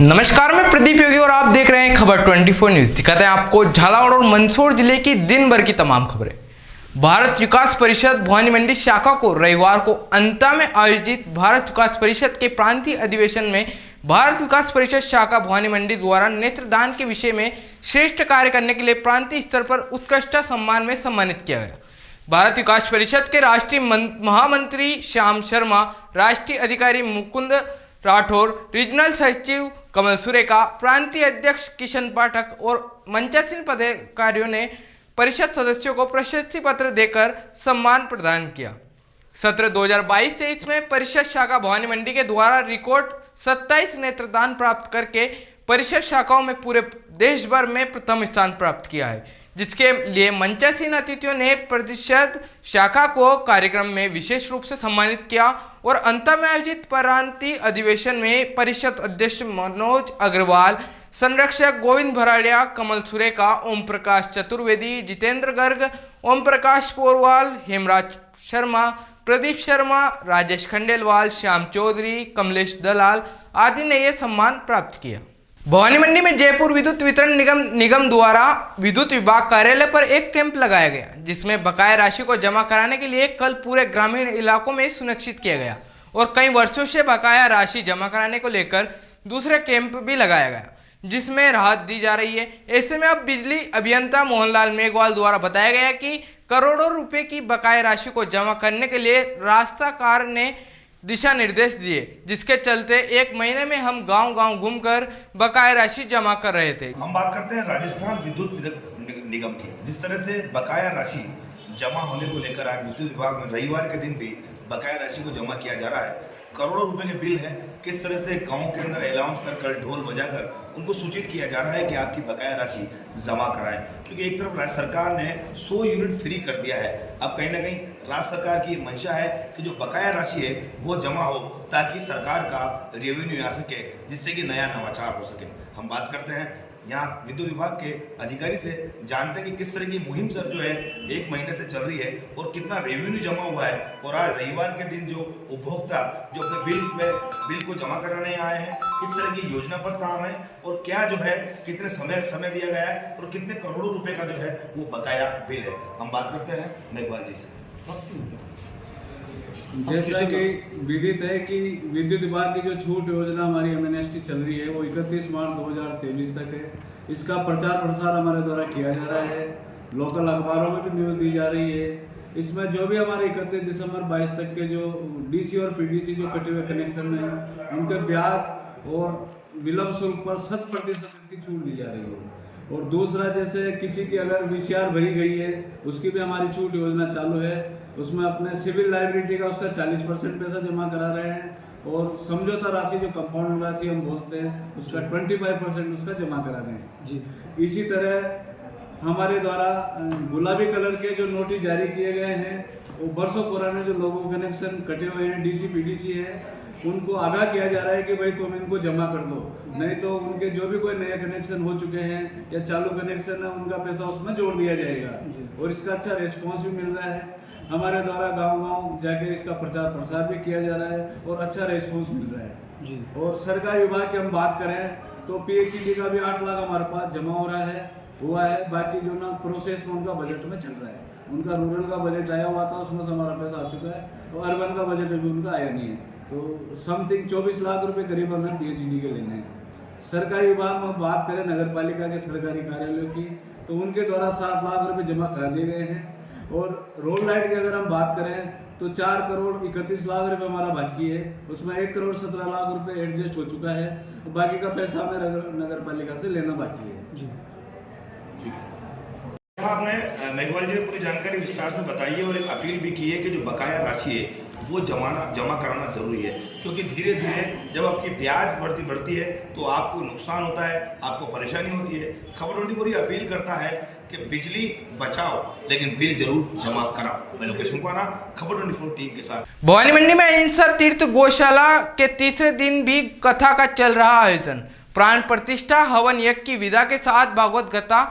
नमस्कार, मैं प्रदीप योगी और आप देख रहे हैं खबर 24 न्यूज। दिखाते हैं आपको झालावाड़ और मंदसौर जिले की दिन भर की तमाम खबरें। भारत विकास परिषद भवानी मंडी शाखा को रविवार को अंता में आयोजित भारत विकास परिषद के प्रांतीय अधिवेशन में भारत विकास परिषद शाखा भवानी मंडी द्वारा नेत्रदान के विषय में श्रेष्ठ कार्य करने के लिए प्रांतीय स्तर पर उत्कृष्ट सम्मान में सम्मानित किया गया। भारत विकास परिषद के राष्ट्रीय महामंत्री श्याम शर्मा, राष्ट्रीय अधिकारी मुकुंद राठौर, रीजनल सचिव कमल सुरेखा, प्रांतीय अध्यक्ष किशन पाठक और मंचासीन पदाधिकारियों ने परिषद सदस्यों को प्रशस्ति पत्र देकर सम्मान प्रदान किया। सत्र 2022-23 में परिषद शाखा भवानी मंडी के द्वारा रिकॉर्ड 27 नेत्रदान प्राप्त करके परिषद शाखाओं में पूरे देश भर में प्रथम स्थान प्राप्त किया है, जिसके लिए मंचासीन अतिथियों ने परिषद शाखा को कार्यक्रम में विशेष रूप से सम्मानित किया और अंत में आयोजित प्रांतीय अधिवेशन में परिषद अध्यक्ष मनोज अग्रवाल, संरक्षक गोविंद भराड़िया, कमल सुरेखा, ओम प्रकाश चतुर्वेदी, जितेंद्र गर्ग, ओम प्रकाश पोरवाल, हेमराज शर्मा, प्रदीप शर्मा, राजेश खंडेलवाल, श्याम चौधरी, कमलेश दलाल आदि ने यह सम्मान प्राप्त किया। भवानी मंडी में जयपुर विद्युत वितरण निगम द्वारा विद्युत विभाग कार्यालय पर एक कैंप लगाया गया, जिसमें बकाया राशि को जमा कराने के लिए कल पूरे ग्रामीण इलाकों में सुनिश्चित किया गया और कई वर्षों से बकाया राशि जमा कराने को लेकर दूसरा कैंप भी लगाया गया, जिसमें राहत दी जा रही है। ऐसे में अब बिजली अभियंता मोहनलाल मेघवाल द्वारा बताया गया कि करोड़ों रुपए की बकाया राशि को जमा करने के लिए रास्ताकार ने दिशा निर्देश दिए, जिसके चलते एक महीने में हम गांव-गांव घूमकर बकाया राशि जमा कर रहे थे। हम बात करते हैं राजस्थान विद्युत निगम की। जिस तरह से बकाया राशि जमा होने को लेकर आज विद्युत विभाग में रविवार के दिन भी बकाया राशि को जमा किया जा रहा है। करोड़ों रुपए के बिल हैं, किस तरह से गाँव के अंदर अनाउंस कर ढोल बजाकर उनको सूचित किया जा रहा है कि आपकी बकाया राशि जमा कराएं, क्योंकि एक तरफ राज्य सरकार ने 100 यूनिट फ्री कर दिया है। अब कहीं ना कहीं राज्य सरकार की मंशा है कि जो बकाया राशि है वो जमा हो, ताकि सरकार का रेवेन्यू आ सके, जिससे कि नया नवाचार हो सके। हम बात करते हैं यहाँ विद्युत विभाग के अधिकारी से, जानते हैं कि किस तरह की मुहिम सर जो है 1 महीने से चल रही है और कितना रेवेन्यू जमा हुआ है, और आज रविवार के दिन जो उपभोक्ता जो अपने बिल को जमा कराने आए हैं, किस तरह की योजनाबद्ध काम है और क्या जो है कितने समय दिया गया है और कितने करोड़ों रुपए का जो है वो बकाया बिल है। हम बात करते हैं मेघवाल जी से। जैसा कि विदित है कि विद्युत विभाग की जो छूट योजना हमारी एमएनएसटी चल रही है वो 31 मार्च 2023 तक है। इसका प्रचार प्रसार हमारे द्वारा किया जा रहा है, लोकल अखबारों में भी न्यूज़ दी जा रही है। इसमें जो भी हमारे 31 दिसंबर 22 तक के जो डीसी और पीडीसी जो कटे हुए कनेक्शन हैं, उनके ब्याज और विलम्ब शुल्क पर 100% इसकी छूट दी जा रही है। और दूसरा, जैसे किसी की अगर वीसीआर भरी गई है उसकी भी हमारी छूट योजना चालू है। उसमें अपने सिविल लाइबिलिटी का उसका 40% पैसा जमा करा रहे हैं और समझौता राशि जो कंपाउंड राशि हम बोलते हैं उसका 25% उसका जमा करा रहे हैं जी। इसी तरह हमारे द्वारा गुलाबी कलर के जो नोटिस जारी किए गए हैं वो वर्षों पुराने जो लोगों के कनेक्शन कटे हुए हैं, डीसी पीडीसी हैं, उनको आगाह किया जा रहा है कि भाई तुम इनको जमा कर दो, नहीं तो उनके जो भी कोई नए कनेक्शन हो चुके हैं या चालू कनेक्शन है उनका पैसा उसमें जोड़ दिया जाएगा। और इसका अच्छा रिस्पॉन्स भी मिल रहा है। हमारे द्वारा गांव-गांव जाके इसका प्रचार प्रसार भी किया जा रहा है और अच्छा रिस्पॉन्स मिल रहा है जी। और सरकारी विभाग की हम बात करें तो पीएचईडी का भी 8 लाख हमारे पास जमा हो रहा है, हुआ है। बाकी जो ना प्रोसेस में उनका बजट में चल रहा है। उनका रूरल का बजट आया हुआ था, उसमें से हमारा पैसा आ चुका है और अर्बन का बजट अभी उनका आया नहीं है। तो समथिंग 24 लाख रुपए करीब हमें पीएचईडी के लेने हैं। सरकारी विभाग में बात करें नगर पालिका के सरकारी कार्यालयों की, तो उनके द्वारा 7 लाख रुपए जमा करा दिए गए हैं। और रोड लाइट की अगर हम बात करें तो 4 करोड़ 31 लाख रुपए हमारा बाकी है, उसमें 1 करोड़ 17 लाख रुपए एडजस्ट हो चुका है। बाकी का पैसा हमें नगर पालिका से लेना बाकी है जी। आपने मेघवाल जी ने पूरी जानकारी विस्तार से बताई है और एक अपील भी की है कि जो बकाया राशि है वो जमा कराना जरूरी है, क्योंकि धीरे धीरे जब आपकी ब्याज बढ़ती है तो आपको नुकसान होता है, आपको परेशानी होती है। खबर 24 अपील करता है कि बिजली बचाओ लेकिन बिल जरूर जमा कराओ। मैं लोकेश मुकाना, खबर 24 टीम के साथ। भवानी मंडी में अहिंसा तीर्थ गौशाला के तीसरे दिन भी कथा का चल रहा आयोजन। प्राण प्रतिष्ठा हवन यज्ञ की विदा के साथ भागवत कथा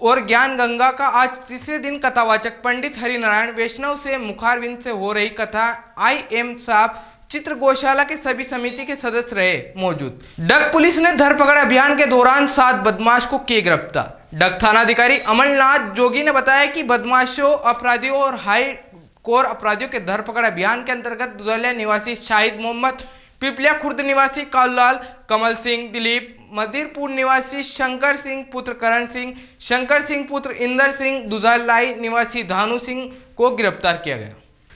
और ज्ञान गंगा का आज तीसरे दिन कथावाचक पंडित हरिनारायण वैष्णव से मुखारविंद से हो रही कथा आई एम साहब चित्र गौशाला के सभी समिति के सदस्य रहे मौजूद। डग पुलिस ने धरपकड़ अभियान के दौरान 7 बदमाश को किए गिरफ्तार। डग थानाधिकारी अमरनाथ जोगी ने बताया कि बदमाशों, अपराधियों और हाई कोर अपराधियों के धरपकड़ अभियान के अंतर्गत दुधलिया निवासी शाहिद मोहम्मद, पिपलिया खुर्द निवासी कालूलाल, कमल सिंह, दिलीप, मदीरपुर निवासी शंकर सिंह पुत्र करण सिंह, शंकर सिंह पुत्र इंदर सिंह, दुधालाई निवासी धानु सिंह को गिरफ्तार किया गया।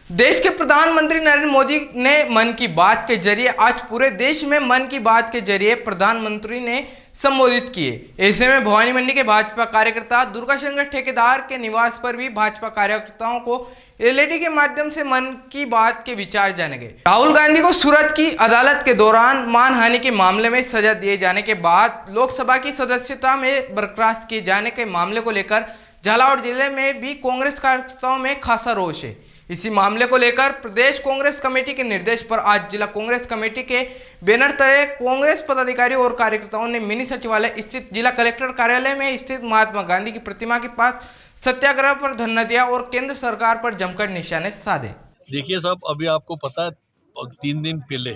देश के प्रधानमंत्री नरेंद्र मोदी ने मन की बात के जरिए आज पूरे देश में मन की बात के जरिए प्रधानमंत्री ने संबोधित किए। ऐसे में भवानी मंडी के भाजपा कार्यकर्ता दुर्गा शंकर ठेकेदार के निवास पर भी भाजपा कार्यकर्ताओं को एलईडी के माध्यम से मन की बात के विचार जाने गए। राहुल गांधी को सूरत की अदालत के दौरान मानहानि के मामले में सजा दिए जाने के बाद लोकसभा की सदस्यता में बर्खास्त किए जाने के मामले को लेकर झालावाड़ जिले में भी कांग्रेस कार्यकर्ताओं में खासा रोष है। इसी मामले को लेकर प्रदेश कांग्रेस कमेटी के निर्देश पर आज जिला कांग्रेस कमेटी के बैनर तले कांग्रेस पदाधिकारियों और कार्यकर्ताओं ने मिनी सचिवालय स्थित जिला कलेक्टर कार्यालय में स्थित महात्मा गांधी की प्रतिमा के पास सत्याग्रह पर धरना दिया और केंद्र सरकार पर जमकर निशाने साधे। देखिए साहब, अभी आपको पता है 3 दिन पहले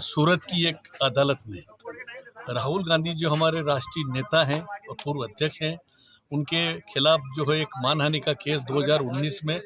सूरत की एक अदालत ने राहुल गांधी जो हमारे राष्ट्रीय नेता हैं और पूर्व अध्यक्ष हैं, उनके खिलाफ जो है एक मानहानि का केस 2019 में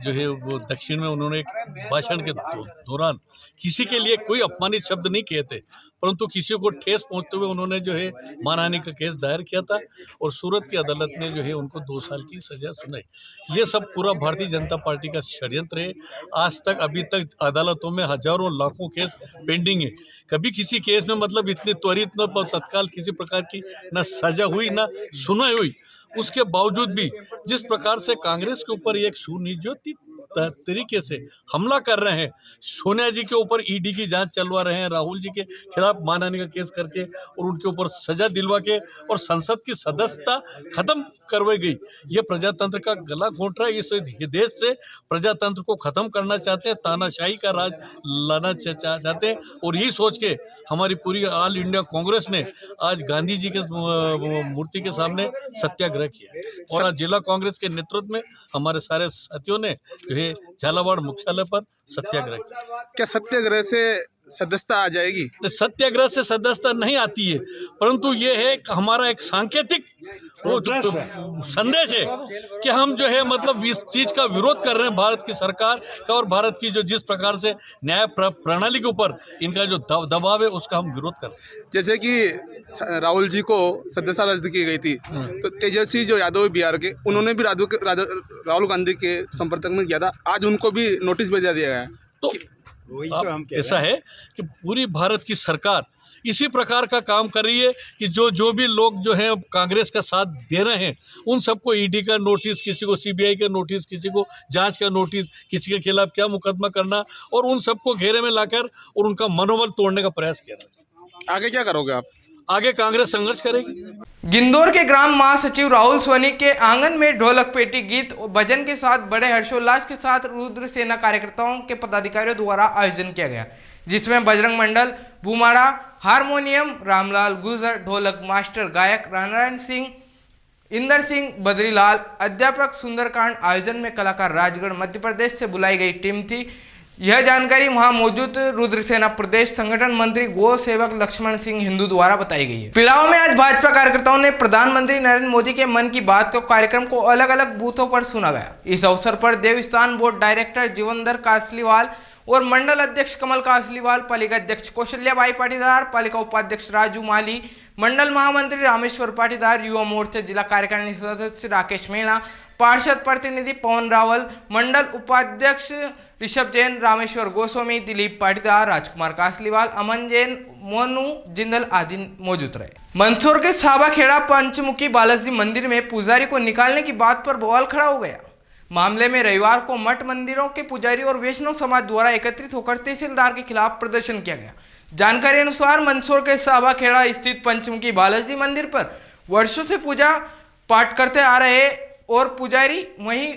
जो है वो दक्षिण में उन्होंने एक भाषण के दौरान किसी के लिए कोई अपमानित शब्द नहीं किए थे, परंतु किसी को ठेस पहुंचते हुए उन्होंने जो है मानहानि का केस दायर किया था और सूरत की अदालत ने जो है उनको 2 साल की सजा सुनाई। ये सब पूरा भारतीय जनता पार्टी का षड्यंत्र है। आज तक अभी तक अदालतों में हजारों लाखों केस पेंडिंग है। कभी किसी केस में मतलब इतनी त्वरित न तत्काल किसी प्रकार की न सजा हुई न सुनाई हुई। उसके बावजूद भी जिस प्रकार से कांग्रेस के ऊपर एक सुनियोजित तरीके से हमला कर रहे हैं, सोनिया जी के ऊपर ईडी की जांच चलवा रहे हैं, राहुल जी के खिलाफ मानहानि का केस करके और उनके ऊपर सजा दिलवा के और संसद की सदस्यता खत्म करवाई गई। ये प्रजातंत्र का गला घोंट रहा है। इस देश से प्रजातंत्र को खत्म करना चाहते हैं, तानाशाही का राज लाना चाहते हैं और यही सोच के हमारी पूरी ऑल इंडिया कांग्रेस ने आज गांधी जी के मूर्ति के सामने सत्याग्रह किया और आज जिला कांग्रेस के नेतृत्व में हमारे सारे साथियों ने जो है झालावाड़ मुख्यालय पर सत्याग्रह किया। क्या सत्याग्रह से सदस्यता आ जाएगी? सत्याग्रह से सदस्यता नहीं आती है, परंतु ये है हमारा एक सांकेतिक संदेश है कि हम जो है मतलब इस चीज का विरोध कर रहे हैं भारत की सरकार का और भारत की जो जिस प्रकार से न्याय प्रणाली के ऊपर इनका जो दबाव है उसका हम विरोध कर रहे हैं। जैसे कि राहुल जी को सदस्यता रद्द की गई थी, तो तेजस्वी जो यादव बिहार के, उन्होंने भी राहुल गांधी के संपर्क में किया था, आज उनको भी नोटिस भेजा दिया गया है। तो ऐसा है कि पूरी भारत की सरकार इसी प्रकार का काम कर रही है कि जो भी लोग जो हैं कांग्रेस का साथ दे रहे हैं उन सबको ईडी का नोटिस, किसी को सीबीआई का नोटिस, किसी को जांच का नोटिस, किसी के खिलाफ क्या मुकदमा करना और उन सबको घेरे में लाकर और उनका मनोबल तोड़ने का प्रयास किया रहा है। आगे क्या करोगे आप? आगे कांग्रेस संघर्ष करेगी। गिंदौर के ग्राम महासचिव राहुल सोनी के आंगन में ढोलक पेटी, गीत और भजन के साथ बड़े हर्षोल्लास के साथ रुद्र सेना कार्यकर्ताओं के पदाधिकारियों द्वारा आयोजन किया गया, जिसमें बजरंग मंडल, भूमाड़ा, हारमोनियम, रामलाल गुर्जर, ढोलक मास्टर, गायक नारायण सिंह, इंदर सिंह, बद्रीलाल, अध्यापक सुंदरकांड। आयोजन में कलाकार राजगढ़ मध्य प्रदेश से बुलाई गई टीम थी। यह जानकारी वहां मौजूद रुद्र सेना प्रदेश संगठन मंत्री गो सेवक लक्ष्मण सिंह हिंदू द्वारा बताई गई है। पिलाव में आज भाजपा कार्यकर्ताओं ने प्रधानमंत्री नरेंद्र मोदी के मन की बात कार्यक्रम को अलग अलग बूथों पर सुना गया। इस अवसर पर देवस्थान बोर्ड डायरेक्टर जीवनधर कासलीवाल और मंडल अध्यक्ष कमल कासलीवाल, पालिका अध्यक्ष कौशल्याबाई पाटीदार, पालिका उपाध्यक्ष राजू माली, मंडल महामंत्री रामेश्वर पाटीदार, युवा मोर्चा जिला कार्यकारिणी सदस्य राकेश मीणा, पार्षद प्रतिनिधि पवन रावल, मंडल उपाध्यक्ष ऋषभ जैन, रामेश्वर गोस्वामी, दिलीप पाटीदार, राजकुमार कासलीवाल, अमन जैन, मोनू जिंदल आदि मौजूद रहे। मंदसौर के साबाखेड़ा पंचमुखी बालाजी मंदिर में पुजारी को निकालने की बात पर बवाल खड़ा हो गया। मामले में रविवार को मठ मंदिरों के पुजारी और वैष्णव समाज द्वारा एकत्रित होकर तहसीलदार के खिलाफ प्रदर्शन किया गया। जानकारी अनुसार मंदसौर के साबाखेड़ा स्थित पंचमुखी बालाजी मंदिर पर वर्षों से पूजा पाठ करते आ रहे और पुजारी वहीं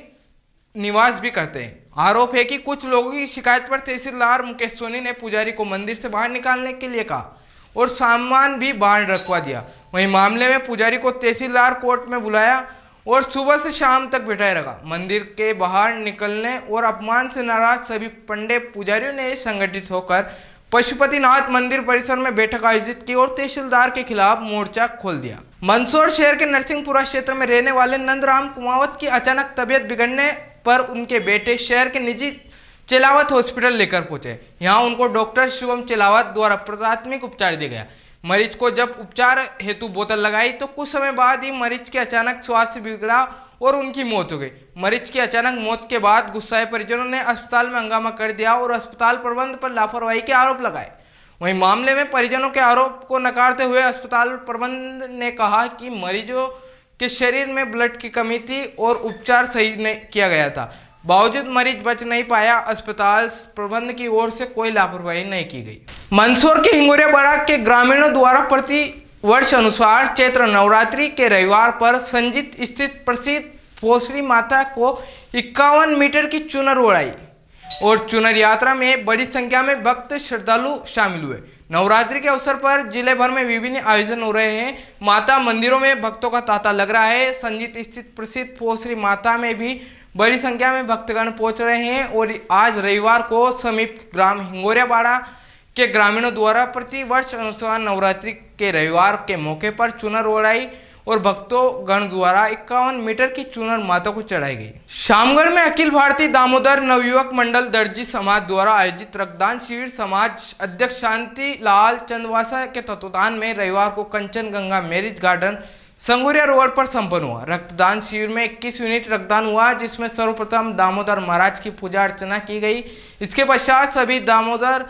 निवास भी करते हैं। आरोप है कि कुछ लोगों की शिकायत पर तहसीलदार मुकेश सोनी ने पुजारी को मंदिर से बाहर निकालने के लिए कहा और सामान भी बाहर रखवा दिया। वहीं मामले में पुजारी को तहसीलदार कोर्ट में बुलाया और सुबह से शाम तक बिठाए रखा। मंदिर के बाहर निकलने और अपमान से नाराज सभी पंडित पुजारियों ने संगठित होकर पशुपतिनाथ मंदिर परिसर में बैठक आयोजित की और तहसीलदार के खिलाफ मोर्चा खोल दिया। मंदसौर शहर के नरसिंहपुरा क्षेत्र में रहने वाले नंदराम कुमावत की अचानक तबीयत बिगड़ने पर उनके बेटे शहर के निजी चिलावत हॉस्पिटल लेकर पहुंचे। यहां उनको डॉक्टर शिवम चिलावत द्वारा प्राथमिक उपचार दिया गया। मरीज को जब उपचार हेतु बोतल लगाई तो कुछ समय बाद ही मरीज के अचानक स्वास्थ्य बिगड़ा और उनकी मौत हो गई। मरीज की अचानक मौत के बाद गुस्साए परिजनों ने अस्पताल में हंगामा कर दिया और अस्पताल प्रबंध पर लापरवाही के आरोप लगाए। वहीं मामले में परिजनों के आरोप को नकारते हुए अस्पताल प्रबंध ने कहा कि मरीजों के शरीर में ब्लड की कमी थी और उपचार सही नहीं किया गया था, बावजूद मरीज बच नहीं पाया। अस्पताल प्रबंध की ओर से कोई लापरवाही नहीं की गई। मंदसौर के हिंगोरिया बड़ा के ग्रामीणों द्वारा प्रति वर्ष अनुसार चैत्र नवरात्रि के रविवार पर संजीत स्थित प्रसिद्ध भोसड़ी माता को 51 मीटर की चुनर उड़ाई और चुनर यात्रा में बड़ी संख्या में भक्त श्रद्धालु शामिल हुए। नवरात्रि के अवसर पर जिले भर में विभिन्न आयोजन हो रहे हैं। माता मंदिरों में भक्तों का तांता लग रहा है। संजीत स्थित प्रसिद्ध भोसड़ी माता में भी बड़ी संख्या में भक्तगण पहुंच रहे हैं और आज रविवार को समीप ग्राम हिंगोरिया बाड़ा के ग्रामीणों द्वारा प्रति वर्ष अनुसार नवरात्रि के रविवार के मौके पर चुनर उड़ाई और भक्तों गण द्वारा 51 मीटर की चुनर माता को चढ़ाई गई। शामगढ़ में अखिल भारतीय दामोदर नवयुवक मंडल दर्जी समाज द्वारा आयोजित रक्तदान शिविर समाज अध्यक्ष शांति लाल चंदवासा के तत्वावधान में रविवार को कंचन गंगा मैरिज गार्डन संगोरिया रोड पर संपन्न हुआ। रक्तदान शिविर में 21 यूनिट रक्तदान हुआ, जिसमें सर्वप्रथम दामोदर महाराज की पूजा अर्चना की गई। इसके पश्चात सभी दामोदर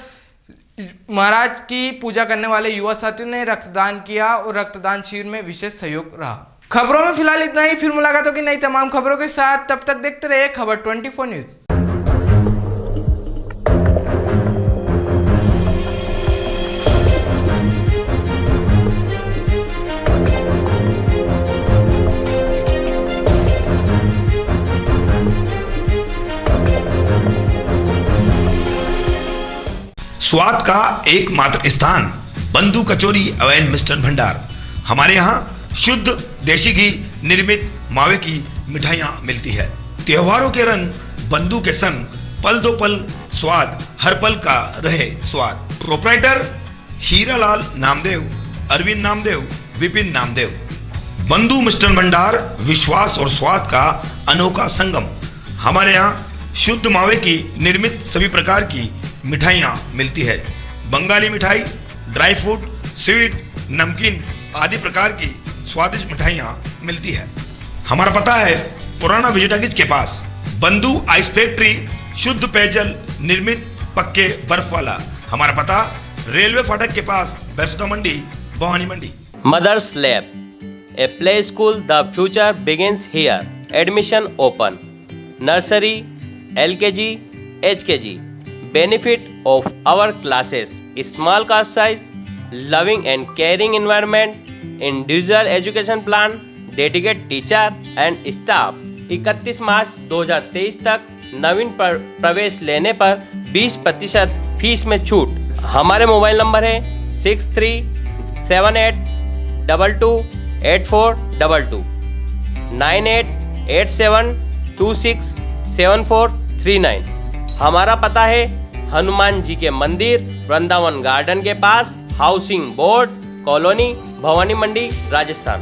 महाराज की पूजा करने वाले युवा साथियों ने रक्तदान किया और रक्तदान शिविर में विशेष सहयोग रहा। खबरों में फिलहाल इतना ही। फिर मुलाकात होगी नई तमाम खबरों के साथ। तब तक देखते रहिए खबर 24 न्यूज। स्वाद का एकमात्र स्थान बंधु कचौरी एवं मिष्ठान भंडार। हमारे यहाँ शुद्ध देशी घी निर्मित मावे की मिठाइयाँ मिलती है। त्योहारों के रंग बंधु के संग पल दो पल स्वाद, हर पल का रहे स्वाद। प्रोप्राइटर हीरालाल नामदेव, अरविंद नामदेव, विपिन नामदेव। बंधु मिष्ठान भंडार विश्वास और स्वाद का अनोखा संगम। हमारे यहाँ शुद्ध मावे की निर्मित सभी प्रकार की मिठाइयाँ मिलती है। बंगाली मिठाई, ड्राई फ्रूट, स्वीट, नमकीन आदि प्रकार की स्वादिष्ट मिठाइयाँ मिलती है। हमारा पता है पुराना विजयटागिज के पास। बंधु आइस फैक्ट्री, शुद्ध पेयजल निर्मित पक्के बर्फ वाला। हमारा पता रेलवे फाटक के पास, Baisuda Mandi, Bhawani Mandi. Mother's lab, a play school, the future begins here. Admission open. Nursery, LKG, HKG. Benefit of our classes: small class size, loving and caring environment, individual education plan, dedicated teacher and staff। 31 मार्च 2023 तक नवीन प्रवेश लेने पर 20% fees में छूट। हमारे mobile number है 6378228422 9887267439। हमारा पता है हनुमान जी के मंदिर, वृंदावन गार्डन के पास, हाउसिंग बोर्ड कॉलोनी, भवानी मंडी, राजस्थान।